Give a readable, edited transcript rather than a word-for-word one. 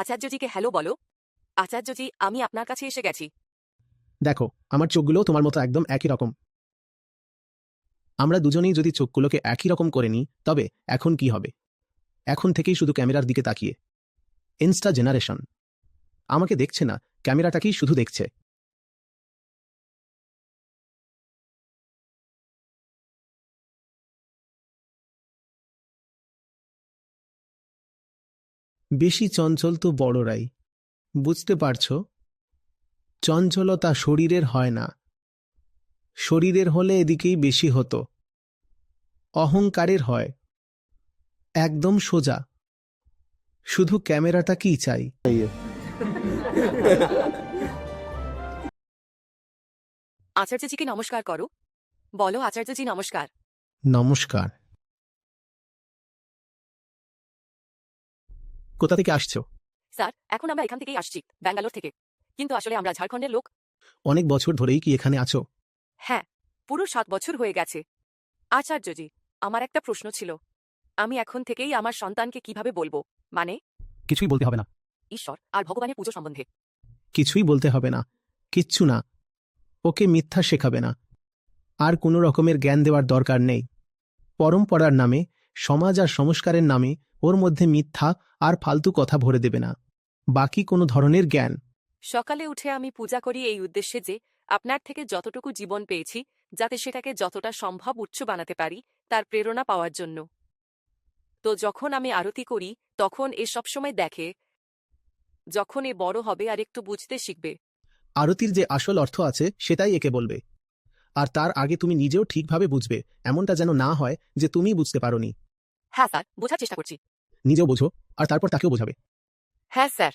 আচার্যজিকে hello বলো। আচার্যজি, আমি আপনার কাছে এসে গেছি। দেখো, আমার চোখগুলো তোমার মতো একদম একই রকম। আমরা দুজনেই যদি চোখগুলোকে একই রকম করে নিই, তবে এখন কি হবে? এখন থেকেই শুধু ক্যামেরার দিকে তাকিয়ে। ইনস্টা জেনারেশন আমাকে দেখছে না, ক্যামেরাটাকেই শুধু দেখছে। বেশি চঞ্চল তো বড়রাই, বুঝতে পারছো? চঞ্চলতা শরীরের হয় না, শরীরের হলে এদিকেই বেশি হতো। অহংকারের হয়, একদম সোজা। শুধু ক্যামেরাটা কি চাই? আচার্যজিকে নমস্কার করো। বলো আচার্যজি নমস্কার। নমস্কার। কোথা থেকে আসছো? স্যার, এখন আমরা এখান থেকেই আসছি, ব্যাঙ্গালোর থেকে। কিন্তু আসলে আমরা ঝাড়খণ্ডের লোক। অনেক বছর ধরেই কি এখানে আছো? হ্যাঁ, পুরো 7 বছর হয়ে গেছে। আচার্যজি, আমার একটা প্রশ্ন ছিল। আমি এখন থেকেই আমার সন্তানকে কিভাবে বলবো, মানে কিছুই বলতে হবে না। ঈশ্বর আর ভগবানের পুজো সম্বন্ধে? কিছুই বলতে হবে না, কিচ্ছু না। ওকে মিথ্যা শেখাবে না, আর কোনো রকমের জ্ঞান দেওয়ার দরকার নেই। পরম্পরার নামে, সমাজ আর সংস্কারের নামে ওর মধ্যে মিথ্যা আর ফালতু কথা ভরে দেবে না। বাকি কোনো ধরনের জ্ঞান। সকালে উঠে আমি পূজা করি এই উদ্দেশ্যে যে আপনার থেকে যতটুকু জীবন পেয়েছি, যাতে সেটাকে যতটা সম্ভব উচ্চ বানাতে পারি, তার প্রেরণা পাওয়ার জন্য। তো যখন আমি আরতি করি, তখন এ সবসময় দেখে, যখন এ বড় হবে আর একটু বুঝতে শিখবে। আরতির যে আসল অর্থ আছে সেটাই একে বলবে। আর তার আগে তুমি নিজেও ঠিকভাবে বুঝবে, এমনটা যেন না হয় যে তুমি বুঝতে পারোনি। হ্যাঁ স্যার, বোঝার চেষ্টা করছি। নিজেও বোঝো, আর তারপর তাকেও বোঝাবে। হ্যাঁ স্যার।